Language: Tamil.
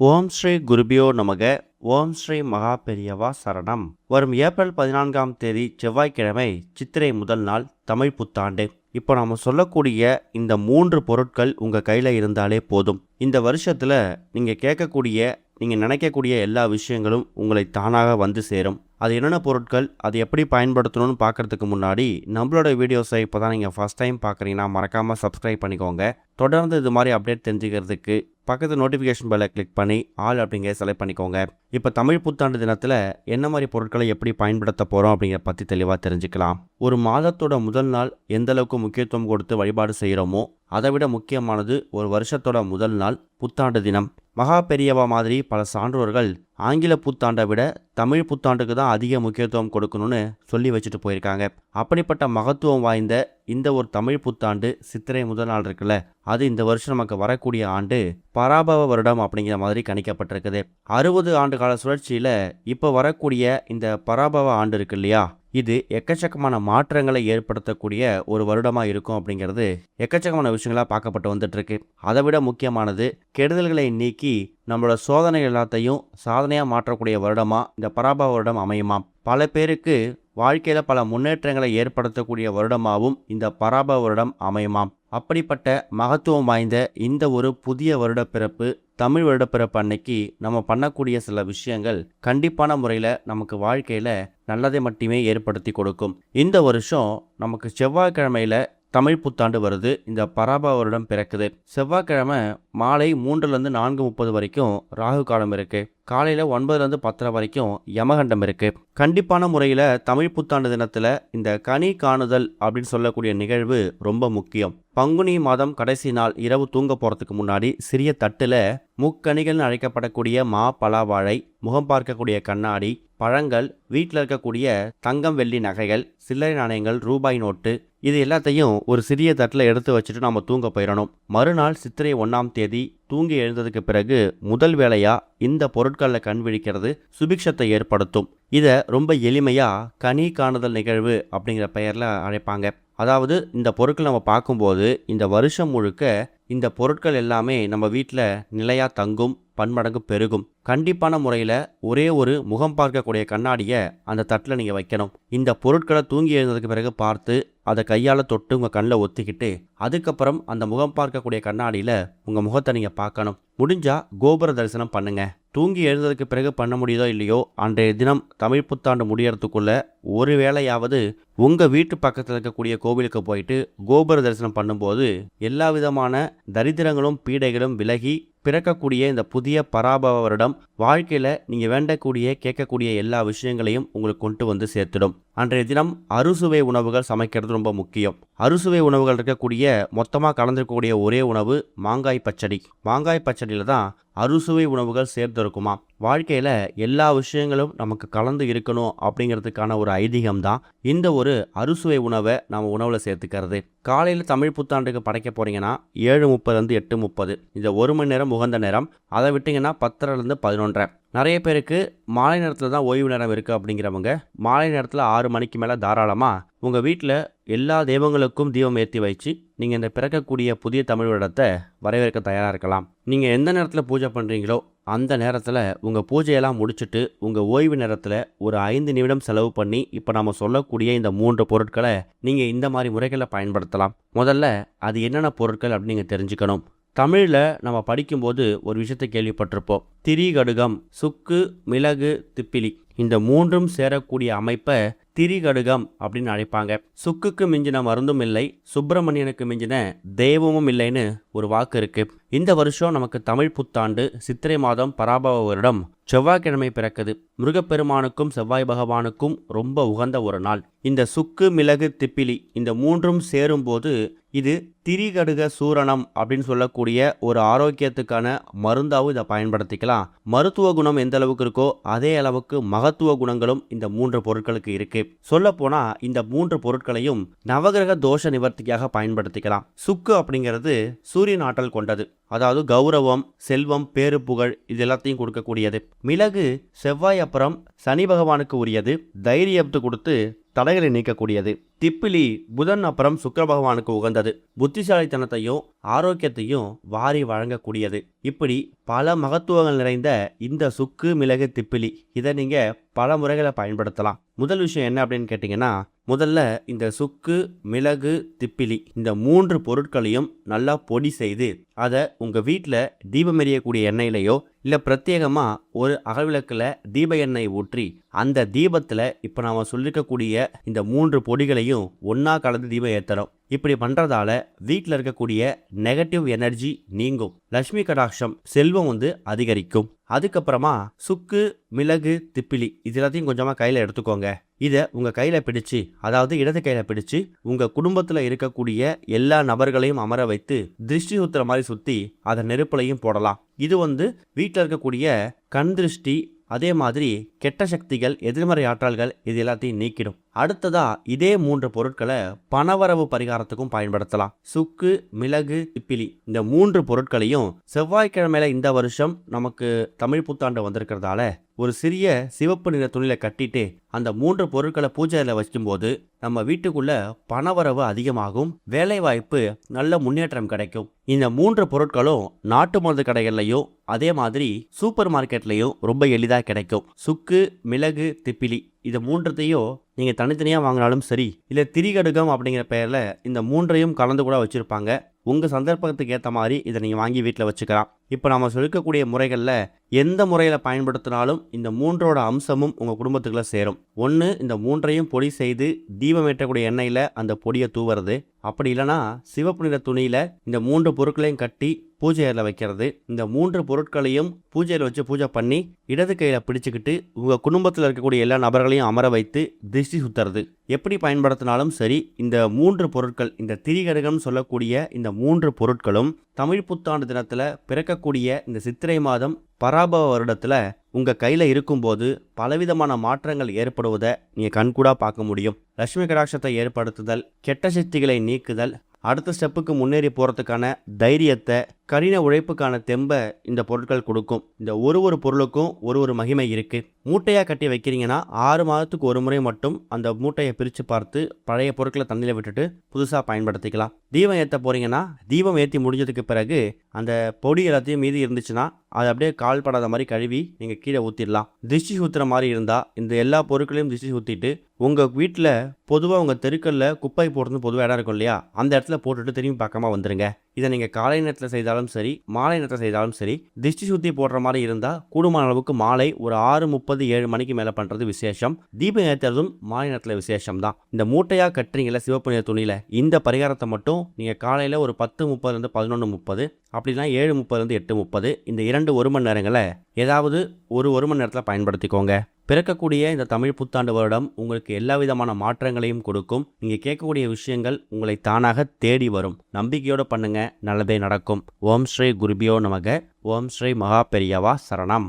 ஓம் ஸ்ரீ குருபியோ நமக. ஓம் ஸ்ரீ மகா பெரியவா சரணம். வரும் ஏப்ரல் 14ஆம் தேதி செவ்வாய்க்கிழமை சித்திரை முதல் நாள் தமிழ் புத்தாண்டு. இப்போ நம்ம சொல்லக்கூடிய இந்த 3 பொருட்கள் உங்கள் கையில் இருந்தாலே போதும். இந்த வருஷத்தில் நீங்கள் கேட்கக்கூடிய நீங்கள் நினைக்கக்கூடிய எல்லா விஷயங்களும் உங்களை தானாக வந்து சேரும். அது என்னென்ன பொருட்கள், அது எப்படி பயன்படுத்தணும்னு பார்க்குறதுக்கு முன்னாடி நம்மளோட வீடியோஸை இப்போ தான் நீங்கள் ஃபஸ்ட் டைம் பார்க்குறீங்கன்னா மறக்காமல் சப்ஸ்கிரைப் பண்ணிக்கோங்க. தொடர்ந்து இது மாதிரி அப்டேட் தெரிஞ்சுக்கிறதுக்கு பக்கத்து நோட்டிஃபிகேஷன் பெல்லை கிளிக் பண்ணி ஆல் அப்படிங்கிற செலக்ட் பண்ணிக்கோங்க. இப்போ தமிழ் புத்தாண்டு தினத்தில் என்ன மாதிரி பொருட்களை எப்படி பயன்படுத்த போகிறோம் அப்படிங்கிற பற்றி தெளிவாக தெரிஞ்சுக்கலாம். ஒரு மாதத்தோட முதல் நாள் எந்த அளவுக்கு முக்கியத்துவம் கொடுத்து வழிபாடு செய்கிறோமோ அதை விட முக்கியமானது ஒரு வருஷத்தோட முதல் நாள் புத்தாண்டு தினம். மகா பெரியவா மாதிரி பல சான்றோர்கள் ஆங்கில புத்தாண்டை விட தமிழ் புத்தாண்டுக்கு தான் அதிக முக்கியத்துவம் கொடுக்கணும்னு சொல்லி வச்சுட்டு போயிருக்காங்க. அப்படிப்பட்ட மகத்துவம் வாய்ந்த இந்த ஒரு தமிழ் புத்தாண்டு சித்திரை முதல் நாள் இருக்குல்ல, அது இந்த வருஷம் நமக்கு வரக்கூடிய ஆண்டு பராபவ வருடம் அப்படிங்கிற மாதிரி கணிக்கப்பட்டிருக்குது. 60 ஆண்டு கால சுழற்சியில் இப்போ வரக்கூடிய இந்த பராபவ ஆண்டு இருக்கு இல்லையா, இது எக்கச்சக்கமான மாற்றங்களை ஏற்படுத்தக்கூடிய ஒரு வருடமாக இருக்கும் அப்படிங்கிறது எக்கச்சக்கமான விஷயங்களாக பார்க்கப்பட்டு வந்துட்டு இருக்கு. அதை விட முக்கியமானது கெடுதல்களை நீக்கி நம்மளோட சோதனை எல்லாத்தையும் சாதனையாக மாற்றக்கூடிய வருடமாக இந்த பராபவ வருடம் அமையுமாம். பல பேருக்கு வாழ்க்கையில் பல முன்னேற்றங்களை ஏற்படுத்தக்கூடிய வருடமாகவும் இந்த பராபவ வருடம் அமையுமாம். அப்படிப்பட்ட மகத்துவம் வாய்ந்த இந்த ஒரு புதிய வருடப்பிறப்பு தமிழ் வருடப்பிறப்பு அன்னைக்கு நம்ம பண்ணக்கூடிய சில விஷயங்கள் கண்டிப்பான முறையில் நமக்கு வாழ்க்கையில் நல்லதை மட்டுமே ஏற்படுத்தி கொடுக்கும். இந்த வருஷம் நமக்கு செவ்வாய்க்கிழமையில் தமிழ் புத்தாண்டு வருது. இந்த பராபவ வருடம் பிறக்குது. செவ்வாய்க்கிழமை மாலை 3லேருந்து 4:30 வரைக்கும் ராகு காலம் இருக்கு. காலையில் 9லேருந்து 10 வரைக்கும் யமகண்டம் இருக்கு. கண்டிப்பான முறையில் தமிழ் புத்தாண்டு தினத்தில் இந்த கனி காணுதல் அப்படின்னு சொல்லக்கூடிய நிகழ்வு ரொம்ப முக்கியம். பங்குனி மாதம் கடைசி நாள் இரவு தூங்க போகிறதுக்கு முன்னாடி சிறிய தட்டில் முக்கணிகள்னு அழைக்கப்படக்கூடிய மா, பலா, வாழை, முகம் பார்க்கக்கூடிய கண்ணாடி, பழங்கள், வீட்டில் இருக்கக்கூடிய தங்கம், வெள்ளி நகைகள், சில்லறை நாணயங்கள், ரூபாய் நோட்டு, இது எல்லாத்தையும் ஒரு சிறிய தட்டில் எடுத்து வச்சுட்டு நம்ம தூங்க போயிடணும். மறுநாள் சித்திரை 1ஆம் தேதி தூங்கி எழுந்ததுக்கு பிறகு முதல் வேளையா இந்த பொருட்களில் கண் விழிக்கிறது சுபிக்ஷத்தை ஏற்படுத்தும். இதை ரொம்ப எளிமையாக கனி காணுதல் நிகழ்வு அப்படிங்கிற பெயரில் அழைப்பாங்க. அதாவது இந்த பொருட்கள் நம்ம பார்க்கும்போது இந்த வருஷம் முழுக்க இந்த பொருட்கள் எல்லாமே நம்ம வீட்டில் நிலையாக தங்கும், பன்மடங்கு பெருகும். கண்டிப்பான முறையில் ஒரே ஒரு முகம் பார்க்கக்கூடிய கண்ணாடியை அந்த தட்டில் நீங்கள் வைக்கணும். இந்த பொருட்களை தூங்கி எழுந்ததுக்கு பிறகு பார்த்து அதை கையால் தொட்டு உங்கள் கண்ணில் ஒத்திக்கிட்டு அதுக்கப்புறம் அந்த முகம் பார்க்கக்கூடிய கண்ணாடியில் உங்கள் முகத்தை நீங்கள் பார்க்கணும். முடிஞ்சால் கோபுர தரிசனம் பண்ணுங்க. தூங்கி எழுந்ததுக்கு பிறகு பண்ண முடியுதோ இல்லையோ, அன்றைய தினம் தமிழ் புத்தாண்டு முடியறதுக்குள்ள ஒரு வேளையாவது உங்கள் வீட்டு பக்கத்தில் இருக்கக்கூடிய கோவிலுக்கு போயிட்டு கோபுர தரிசனம் பண்ணும்போது எல்லா விதமான தரித்திரங்களும் பீடைகளும் விலகி பிறக்கக்கூடிய இந்த புதிய பராபவ வருடம் வாழ்க்கையில் நீங்கள் வேண்டக்கூடிய கேட்கக்கூடிய எல்லா விஷயங்களையும் உங்களுக்கு கொண்டு வந்து சேர்த்துடும். அன்றைய தினம் அறுசுவை உணவுகள் சமைக்கிறது ரொம்ப முக்கியம். அறுசுவை உணவுகள் இருக்கக்கூடிய மொத்தமாக கலந்துருக்கக்கூடிய ஒரே உணவு மாங்காய் பச்சடி. மாங்காய் பச்சடியில் தான் அறுசுவை உணவுகள் சேர்த்துருக்குமா. வாழ்க்கையில் எல்லா விஷயங்களும் நமக்கு கலந்து இருக்கணும் அப்படிங்கிறதுக்கான ஒரு ஐதீகம் தான் இந்த ஒரு அறுசுவை உணவை நம்ம உணவில் சேர்த்துக்கிறது. காலையில் தமிழ் புத்தாண்டுக்கு படைக்க போகிறீங்கன்னா 7:30 8:30 இந்த 1 மணி நேரம் உகந்த நேரம். அதை விட்டிங்கன்னா 10லேருந்து 11. நிறைய பேருக்கு மாலை நேரத்தில் தான் ஓய்வு நேரம் இருக்குது அப்படிங்கிறவங்க மாலை நேரத்தில் 6 மணிக்கு மேலே தாராளமாக உங்கள் வீட்டில் எல்லா தெய்வங்களுக்கும் தீபம் ஏற்றி வச்சு நீங்கள் இந்த பிறக்கக்கூடிய புதிய தமிழ் வருடத்தை வரவேற்க தயாராக இருக்கலாம். நீங்கள் எந்த நேரத்தில் பூஜை பண்ணுறீங்களோ அந்த நேரத்தில் உங்கள் பூஜையெல்லாம் முடிச்சுட்டு உங்கள் ஓய்வு நேரத்தில் ஒரு 5 நிமிடம் செலவு பண்ணி இப்போ நம்ம சொல்லக்கூடிய இந்த 3 பொருட்களை நீங்கள் இந்த மாதிரி முறைகளில் பயன்படுத்தலாம். முதல்ல அது என்னென்ன பொருட்கள் அப்படின்னு நீங்கள் தெரிஞ்சுக்கணும். தமிழில் நம்ம படிக்கும்போது ஒரு விஷயத்தை கேள்விப்பட்டிருப்போம். திரிகடுகம், சுக்கு, மிளகு, திப்பிலி, இந்த 3ம் சேரக்கூடிய அமைப்பை திரிகடுகம் அப்படின்னு அழைப்பாங்க. சுக்குக்கு மிஞ்சின மருந்தும் இல்லை, சுப்பிரமணியனுக்கு மிஞ்சின தெய்வமும் இல்லைன்னு ஒரு வாக்கு இருக்கு. இந்த வருஷம் நமக்கு தமிழ் புத்தாண்டு சித்திரை மாதம் பராபவ வருடம் செவ்வாய்க்கிழமை பிறக்குது. முருகப்பெருமானுக்கும் செவ்வாய் பகவானுக்கும் ரொம்ப உகந்த ஒரு நாள். இந்த சுக்கு, மிளகு, திப்பிலி இந்த 3ம் சேரும்போது இது திரிகடுக சூரணம் அப்படின்னு சொல்லக்கூடிய ஒரு ஆரோக்கியத்துக்கான மருந்தாவும் இதை பயன்படுத்திக்கலாம். மருத்துவ குணம் எந்த அளவுக்கு இருக்கோ அதே அளவுக்கு மகத்துவ குணங்களும் இந்த 3 பொருட்களுக்கு இருக்கு. சொல்ல போனா இந்த 3 பொருட்களையும் நவகிரக தோஷ நிவர்த்திக்காக பயன்படுத்திக்கலாம். சுக்கு அப்படிங்கிறது சூரியன் ஆற்றல் கொண்டது. அதாவது கௌரவம், செல்வம், பேரு, புகழ் இது எல்லாத்தையும் கொடுக்கக்கூடியது. மிளகு செவ்வாய் அப்புறம் சனி பகவானுக்கு உரியது. தைரியத்தை கொடுத்து தடைகளை நீக்கக்கூடியது. திப்பிலி புதன் அப்புறம் சுக்கிர பகவானுக்கு உகந்தது. புத்திசாலித்தனத்தையும் ஆரோக்கியத்தையும் வாரி வழங்கக்கூடியது. இப்படி பல மகத்துவங்கள் நிறைந்த இந்த சுக்கு மிளகு திப்பிலி இதை நீங்க பல முறைகளை பயன்படுத்தலாம். முதல் விஷயம் என்ன அப்படின்னு கேட்டிங்கன்னா, முதல்ல இந்த சுக்கு மிளகு திப்பிலி இந்த 3 பொருட்களையும் நல்லா பொடி செய்து அதை உங்கள் வீட்டில் தீபம் எரியக்கூடிய எண்ணெயிலையோ இல்லை பிரத்யேகமாக ஒரு அகல்விளக்கில் தீப எண்ணெய் ஊற்றி அந்த தீபத்தில் இப்போ நாம் சொல்லியிருக்கக்கூடிய இந்த 3 பொடிகளையும் ஒன்றா கலந்து தீபம் ஏற்றணும். இப்படி பண்ணுறதால வீட்டில் இருக்கக்கூடிய நெகட்டிவ் எனர்ஜி நீங்கும், லட்சுமி கடாட்சம் செல்வம் அதிகரிக்கும். அதுக்கப்புறமா சுக்கு மிளகு திப்பிலி இது எல்லாத்தையும் கொஞ்சமாக கையில் எடுத்துக்கோங்க. இதை உங்கள் கையில் பிடிச்சு, அதாவது இடது கையில் பிடிச்சு உங்கள் குடும்பத்தில் இருக்கக்கூடிய எல்லா நபர்களையும் அமர வைத்து திருஷ்டி சுத்துற மாதிரி சுற்றி அதை நெருப்புலையும் போடலாம். இது வீட்டில் இருக்கக்கூடிய கண் திருஷ்டி, அதே மாதிரி கெட்ட சக்திகள், எதிர்மறை ஆற்றல்கள் இது எல்லாத்தையும் நீக்கிடும். அடுத்ததா இதே 3 பொருட்களை பணவரவு பரிகாரத்துக்கும் பயன்படுத்தலாம். சுக்கு மிளகு திப்பிலி இந்த 3 பொருட்களையும் செவ்வாய்க்கிழமையில இந்த வருஷம் நமக்கு தமிழ் புத்தாண்டு வந்திருக்கிறதால ஒரு சிறிய சிவப்பு நிற துணியில கட்டிட்டு அந்த 3 பொருட்களை பூஜையில வைக்கும்போது நம்ம வீட்டுக்குள்ள பணவரவு அதிகமாகும், வேலை வாய்ப்பு நல்ல முன்னேற்றம் கிடைக்கும். இந்த 3 பொருட்களும் நாட்டு மருந்து கடைகள்லையும் அதே மாதிரி சூப்பர் மார்க்கெட்லையும் ரொம்ப எளிதாக கிடைக்கும். சுக்கு மிளகு திப்பிலி இது 3த்தையும் நீங்கள் தனித்தனியாக வாங்கினாலும் சரி, இல்லை திரிகடுகம் அப்படிங்கிற பெயரில் இந்த 3ஐயும் கலந்து கூட வச்சுருப்பாங்க. உங்கள் சந்தர்ப்பத்துக்கு ஏற்ற மாதிரி இதை நீங்கள் வாங்கி வீட்டில் வச்சுக்கலாம். இப்போ நம்ம சொல்லிக்கக்கூடிய முறைகளில் எந்த முறையில் பயன்படுத்தினாலும் இந்த 3ஓட அம்சமும் உங்கள் குடும்பத்துக்குள்ளே சேரும். ஒன்று, இந்த 3ஐயும் பொடி செய்து தீபம் ஏற்றக்கூடிய எண்ணெயில் அந்த பொடியை தூவுறது. அப்படி இல்லைனா சிவப்பு நிற துணியில் இந்த 3 பொருட்களையும் கட்டி பூஜையில் வைக்கிறது. இந்த 3 பொருட்களையும் பூஜையில் வச்சு பூஜை பண்ணி இடது கையில் பிடிச்சிக்கிட்டு உங்கள் குடும்பத்தில் இருக்கக்கூடிய எல்லா நபர்களையும் அமர வைத்து திருஷ்டி சுத்துறது. எப்படி பயன்படுத்தினாலும் சரி, இந்த 3 பொருட்கள், இந்த திரிகடுகம் சொல்லக்கூடிய இந்த 3 பொருட்களும் தமிழ் புத்தாண்டு தினத்தில் பிறக்கக்கூடிய இந்த சித்திரை மாதம் பராபவ வருடத்தில் உங்கள் கையில் இருக்கும்போது பலவிதமான மாற்றங்கள் ஏற்படுவதை நீங்கள் கண்கூடாக பார்க்க முடியும். லட்சுமி கடாட்சத்தை ஏற்படுத்துதல், கெட்ட சக்திகளை நீக்குதல், அடுத்த ஸ்டெப்புக்கு முன்னேறி போகிறதுக்கான தைரியத்தை, கடின உழைப்புக்கான தெம்பை இந்த பொருட்கள் கொடுக்கும். இந்த ஒரு பொருளுக்கும் ஒரு மகிமை இருக்குது. மூட்டையாக கட்டி வைக்கிறீங்கன்னா 6 மாதத்துக்கு ஒரு முறை மட்டும் அந்த மூட்டையை பிரித்து பார்த்து பழைய பொருட்களை தண்ணியில் விட்டுட்டு புதுசாக பயன்படுத்திக்கலாம். தீபம் ஏற்ற போகிறீங்கன்னா தீபம் ஏற்றி முடிஞ்சதுக்கு பிறகு அந்த பொடி எல்லாத்தையும் மீதி இருந்துச்சுன்னா அதை அப்படியே கால் படாத மாதிரி கழுவி நீங்கள் கீழே ஊற்றிடலாம். திருஷ்டி சுத்துற மாதிரி இருந்தால் இந்த எல்லா பொருட்களையும் திருஷ்டி சுற்றிட்டு உங்கள் வீட்டில் பொதுவாக உங்கள் தெருக்களில் குப்பை போடுறது பொதுவாக இடம் இருக்கும் இல்லையா, அந்த இடத்துல போட்டுட்டு திரும்பி பக்கமாக வந்துடுங்க. இதை நீங்கள் காலை நேரத்தில் செய்தாலும் சரி, மாலை நேரத்தில் செய்தாலும் சரி, திருஷ்டி சுத்தி போடுற மாதிரி இருந்தால் கூடுமான அளவுக்கு மாலை ஒரு 6:30 7 மணிக்கு மேலே பண்ணுறது விசேஷம். தீபம் ஏற்றுறதும் மாலை நேரத்தில் விசேஷம் தான். இந்த மூட்டையாக கட்டுறீங்கள சிவப்பு நிற துணியில், இந்த பரிகாரத்தை மட்டும் நீங்கள் காலையில் ஒரு 10:30 11:30 அப்படின்னா 7:30 8:30 இந்த 2 1 மணி நேரங்களை ஏதாவது ஒரு மணி நேரத்தில் பயன்படுத்திக்கோங்க. பிறக்கக்கூடிய இந்த தமிழ் புத்தாண்டு வருடம் உங்களுக்கு எல்லா விதமான மாற்றங்களையும் கொடுக்கும். நீங்கள் கேட்கக்கூடிய விஷயங்கள் உங்களை தானாக தேடி வரும். நம்பிக்கையோடு பண்ணுங்க, நல்லதே நடக்கும். ஓம் ஸ்ரீ குருபியோ நமக. ஓம் ஸ்ரீ மகா பெரியவா சரணம்.